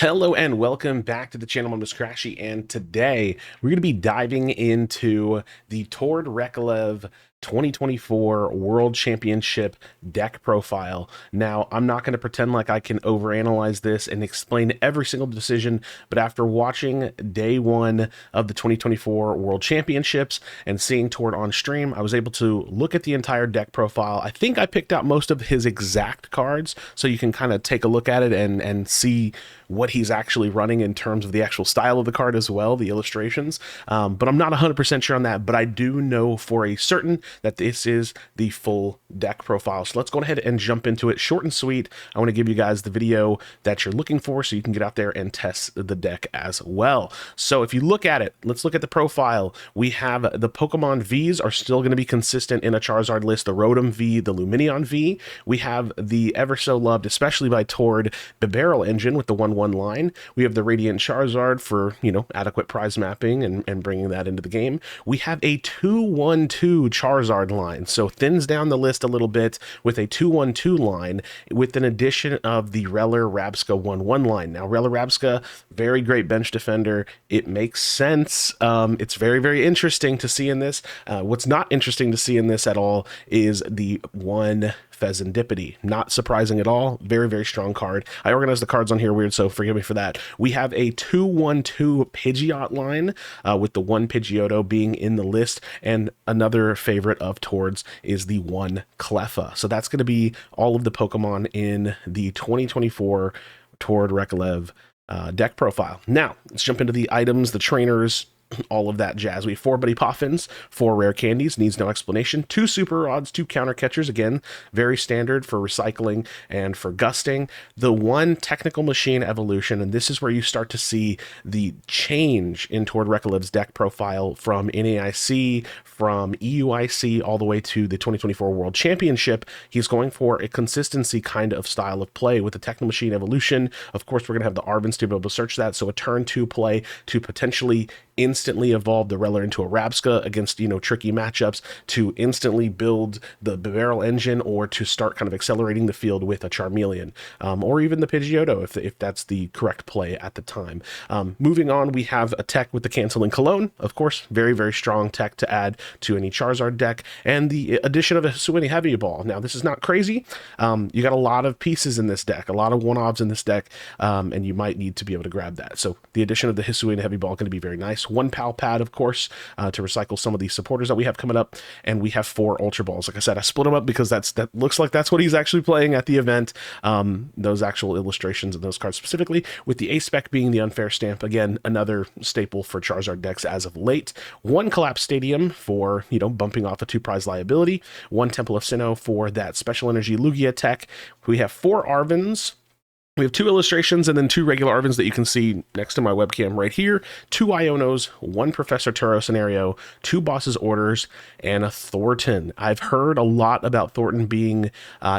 Hello and welcome back to the channel. My name is Krashy, and today we're going to be diving into the Tord Reklev 2024 World Championship deck profile. Now, I'm not going to pretend like I can overanalyze this and explain every single decision, but after watching day one of the 2024 World Championships and seeing Tord on stream, I was able to look at the entire deck profile. I think I picked out most of his exact cards, so you can kind of take a look at it and see what he's actually running in terms of the actual style of the card as well, the illustrations. But I'm not 100% sure on that, but I do know for a certain that this is the full deck profile. So let's go ahead and jump into it. Short and sweet. I want to give you guys the video that you're looking for so you can get out there and test the deck as well. So if you look at it, let's look at the profile. We have the Pokemon Vs are still going to be consistent in a Charizard list. The Rotom V, the Lumineon V. We have the ever so loved, especially by Tord, Bibarel engine with the 1/1 line. We have the Radiant Charizard for, adequate prize mapping and bringing that into the game. We have a 2/1/2 Charizard line, so thins down the list a little bit with a 2/1/2 line with an addition of the Rellor Rabsca 1/1 line. Now, Rellor Rabsca, very great bench defender. It makes sense. It's very, very interesting to see in this. What's not interesting to see in this at all is the one Fezandipiti. Not surprising at all. Very, very strong card. I organized the cards on here weird, so forgive me for that. We have a 2/1/2 Pidgeot line with the one Pidgeotto being in the list, and another favorite of Tord's is the one Cleffa. So that's going to be all of the Pokemon in the 2024 Tord Reklev deck profile. Now, let's jump into the items, the trainers, all of that jazz. We have 4 Buddy Poffins, 4 Rare Candies, needs no explanation, 2 Super Rods, 2 Counter Catchers, again, very standard for recycling and for gusting. The 1 Technical Machine Evolution, and this is where you start to see the change in Tord Reklev's deck profile from NAIC, from EUIC, all the way to the 2024 World Championship. He's going for a consistency kind of style of play with the Technical Machine Evolution. Of course, we're going to have the Arvens to be able to search that, so a turn 2 play to potentially instantly evolve the Rellor into a Rabsca against, tricky matchups, to instantly build the Bibarel engine, or to start kind of accelerating the field with a Charmeleon, or even the Pidgeotto if that's the correct play at the time. Moving on, we have a tech with the Canceling Cologne, of course, very, very strong tech to add to any Charizard deck, and the addition of a Hisuian Heavy Ball. Now, this is not crazy. You got a lot of pieces in this deck, a lot of one-offs in this deck, and you might need to be able to grab that. So the addition of the Hisuian Heavy Ball going to be very nice. 1 Pal Pad, of course, to recycle some of these supporters that we have coming up, and we have 4 Ultra Balls. Like I said, I split them up because that looks like that's what he's actually playing at the event. Those actual illustrations and those cards specifically, with the A-Spec being the unfair stamp. Again, another staple for Charizard decks as of late. 1 Collapse Stadium for, bumping off a 2 prize liability. 1 Temple of Sinnoh for that special energy Lugia tech. We have 4 Arvens. We have 2 illustrations and then 2 regular Arvens that you can see next to my webcam right here. 2 Ionos, 1 Professor Turo scenario, 2 Boss's Orders, and a Thornton. I've heard a lot about Thornton being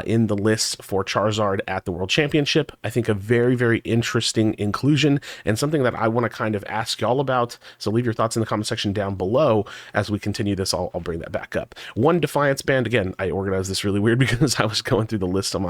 in the list for Charizard at the World Championship. I think a very, very interesting inclusion and something that I want to kind of ask y'all about. So leave your thoughts in the comment section down below. As we continue this, I'll bring that back up. 1 Defiance Band. Again, I organized this really weird because I was going through the list on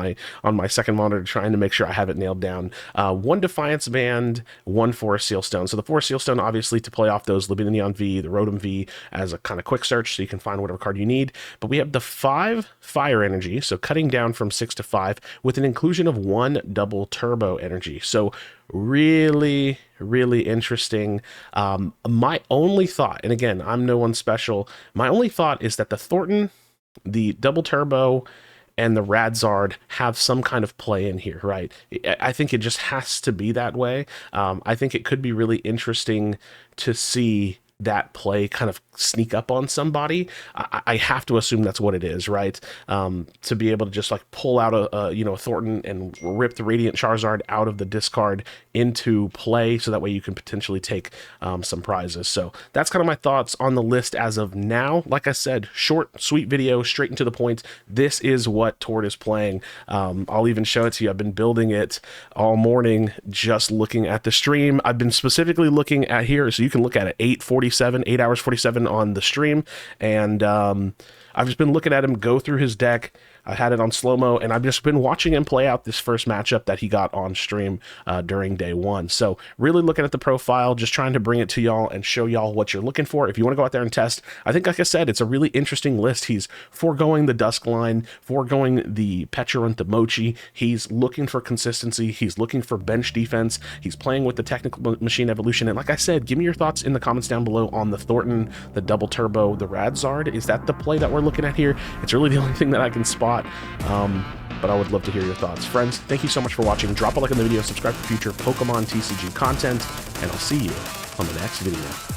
my second monitor trying to make sure I have it nailed down. 1 Defiance Band, 1 Forest Sealstone. So the Forest Sealstone, obviously, to play off those Lumineon V, the Rotom V, as a kind of quick search, so you can find whatever card you need. But we have the 5 Fire Energy, so cutting down from 6 to 5, with an inclusion of 1 Double Turbo Energy. So really, really interesting. My only thought, and again, I'm no one special, my only thought is that the Thornton, the Double Turbo, and the Radzard have some kind of play in here, right? I think it just has to be that way. I think it could be really interesting to see that play kind of sneak up on somebody. I have to assume that's what it is, right? To be able to just like pull out a Thornton and rip the Radiant Charizard out of the discard into play, so that way you can potentially take some prizes. So that's kind of my thoughts on the list as of now. Like I said, short, sweet video, straight and to the point. This is what Tord is playing. I'll even show it to you. I've been building it all morning, just looking at the stream. I've been specifically looking at here, so you can look at it, 8 hours 47 on the stream, and I've just been looking at him go through his deck, I had it on slow-mo, and I've just been watching him play out this first matchup that he got on stream during day one. So really looking at the profile, just trying to bring it to y'all and show y'all what you're looking for. If you want to go out there and test, I think, like I said, it's a really interesting list. He's foregoing the Dusk line, foregoing the Petulant, the Mochi. He's looking for consistency. He's looking for bench defense. He's playing with the technical machine evolution. And like I said, give me your thoughts in the comments down below on the Thornton, the Double Turbo, the Radzard. Is that the play that we're looking at here? It's really the only thing that I can spot. But I would love to hear your thoughts. Friends, thank you so much for watching. Drop a like on the video, subscribe for future Pokemon TCG content, and I'll see you on the next video.